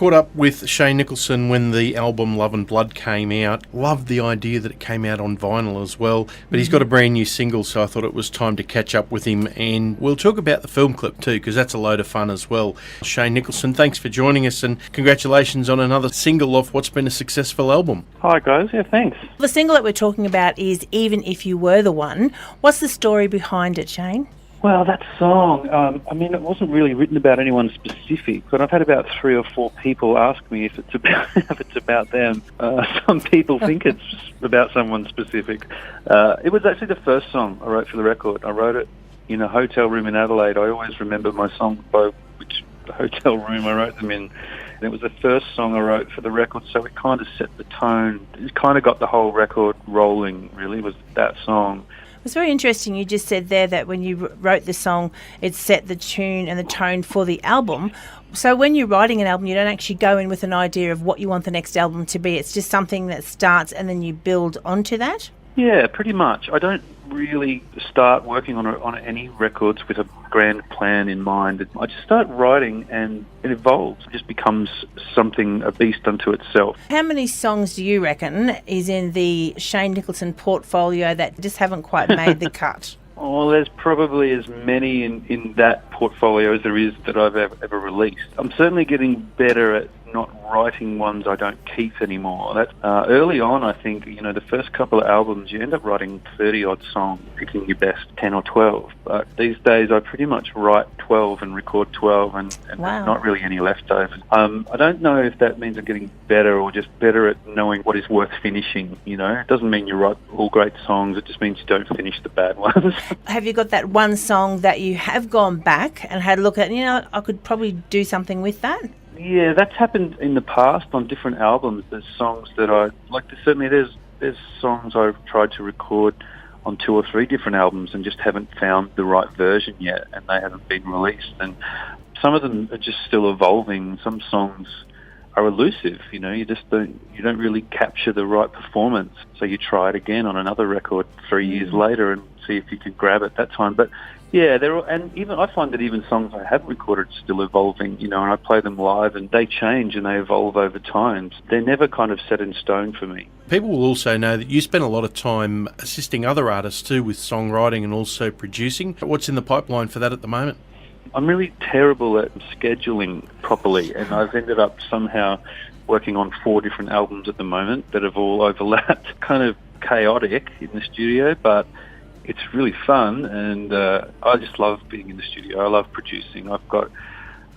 Caught up with Shane Nicholson when the album Love and Blood came out. Loved the idea that it came out on vinyl as well, but he's got a brand new single, so I thought it was time to catch up with him, and we'll talk about the film clip too, because that's a load of fun as well. Shane Nicholson, thanks for joining us, and congratulations on another single off what's been a successful album. Hi guys, yeah, thanks. The single that we're talking about is Even If You Were the One. What's the story behind it, Shane? Well, that song, it wasn't really written about anyone specific, but I've had about 3 or 4 people ask me if it's about if it's about them. Some people think it's about someone specific. It was actually the first song I wrote for the record. I wrote it in a hotel room in Adelaide. I always remember my song by which hotel room I wrote them in. And it was the first song I wrote for the record, so it kind of set the tone. It kind of got the whole record rolling, really, was that song. It's very interesting. You just said there that when you wrote the song, it set the tune and the tone for the album. So when you're writing an album, you don't actually go in with an idea of what you want the next album to be. It's just something that starts and then you build onto that? Yeah, pretty much. I don't really start working on any records with a grand plan in mind. I just start writing and it evolves. It just becomes something, a beast unto itself. How many songs do you reckon is in the Shane Nicholson portfolio that just haven't quite made the cut? Oh, there's probably as many in that portfolio as there is that I've ever released. I'm certainly getting better at not writing ones I don't keep anymore. That early on, I think, the first couple of albums, you end up writing 30-odd songs, picking your best 10 or 12. But these days, I pretty much write 12 and record 12, and Wow. There's not really any leftovers. I don't know if that means I'm getting better or just better at knowing what is worth finishing, It doesn't mean you write all great songs, it just means you don't finish the bad ones. Have you got that one song that you have gone back and had a look at, I could probably do something with that? Yeah, that's happened in the past on different albums. There's songs that I like. Certainly, there's songs I've tried to record on 2 or 3 different albums and just haven't found the right version yet, and they haven't been released. And some of them are just still evolving. Some songs are elusive. You just don't really capture the right performance. So you try it again on another record 3 years later and see if you can grab it that time. But yeah, and even I find that even songs I have recorded are still evolving, and I play them live and they change and they evolve over time. They're never kind of set in stone for me. People will also know that you spend a lot of time assisting other artists too with songwriting and also producing. What's in the pipeline for that at the moment? I'm really terrible at scheduling properly, and I've ended up somehow working on 4 different albums at the moment that have all overlapped. Kind of chaotic in the studio, but it's really fun, and I just love being in the studio. I love producing. I've got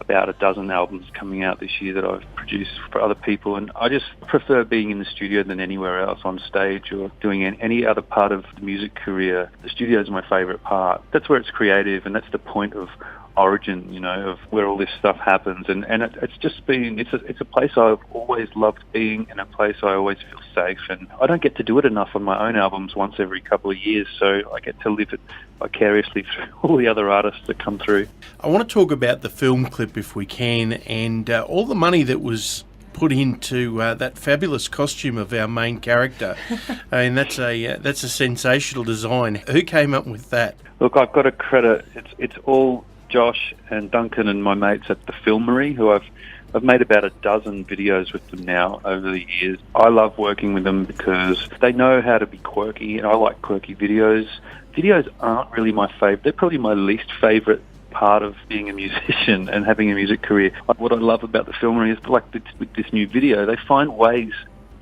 about a dozen albums coming out this year that I've produced for other people, and I just prefer being in the studio than anywhere else on stage or doing any other part of the music career. The studio is my favourite part. That's where it's creative, and that's the point of origin, of where all this stuff happens, and it's just been it's a place I've always loved being, and a place I always feel safe. And I don't get to do it enough on my own albums once every couple of years, so I get to live it vicariously through all the other artists that come through. I want to talk about the film clip if we can, and all the money that was put into that fabulous costume of our main character. And that's a sensational design. Who came up with that? Look, I've got to credit it's all Josh and Duncan and my mates at the Filmery, who I've made about a dozen videos with them now over the years. I love working with them because they know how to be quirky, and I like quirky videos. Videos aren't really my favourite. They're probably my least favourite part of being a musician and having a music career. What I love about the Filmery is, like with this new video, they find ways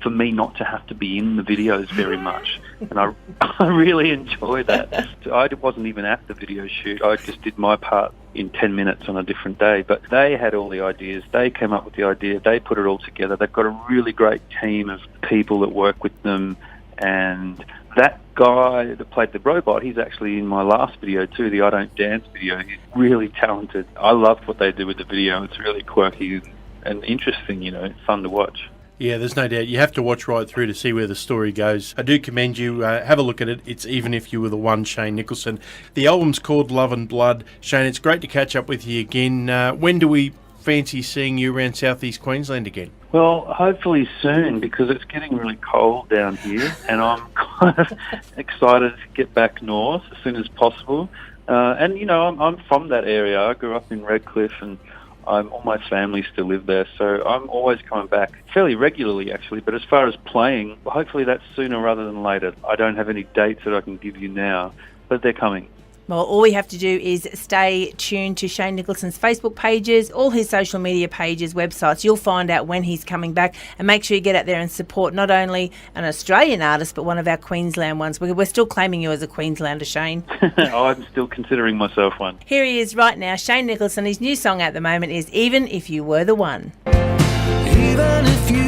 for me not to have to be in the videos very much. And I really enjoy that. I wasn't even at the video shoot. I just did my part in 10 minutes on a different day. But they had all the ideas. They came up with the idea. They put it all together. They've got a really great team of people that work with them. And that guy that played the robot, he's actually in my last video too, the I Don't Dance video. He's really talented. I loved what they did with the video. It's really quirky and interesting, fun to watch. Yeah, there's no doubt. You have to watch right through to see where the story goes. I do commend you. Have a look at it. It's Even If You Were the One, Shane Nicholson. The album's called Love and Blood. Shane, it's great to catch up with you again. When do we fancy seeing you around Southeast Queensland again? Well, hopefully soon, because it's getting really cold down here, and I'm kind of excited to get back north as soon as possible. And you know, I'm from that area. I grew up in Redcliffe, and all my family still live there, so I'm always coming back fairly regularly, actually. But as far as playing, hopefully that's sooner rather than later. I don't have any dates that I can give you now, but they're coming. Well, all we have to do is stay tuned to Shane Nicholson's Facebook pages, all his social media pages, websites. You'll find out when he's coming back, and make sure you get out there and support not only an Australian artist, but one of our Queensland ones. We're still claiming you as a Queenslander, Shane. I'm still considering myself one. Here he is right now, Shane Nicholson. His new song at the moment is Even If You Were the One. Even if you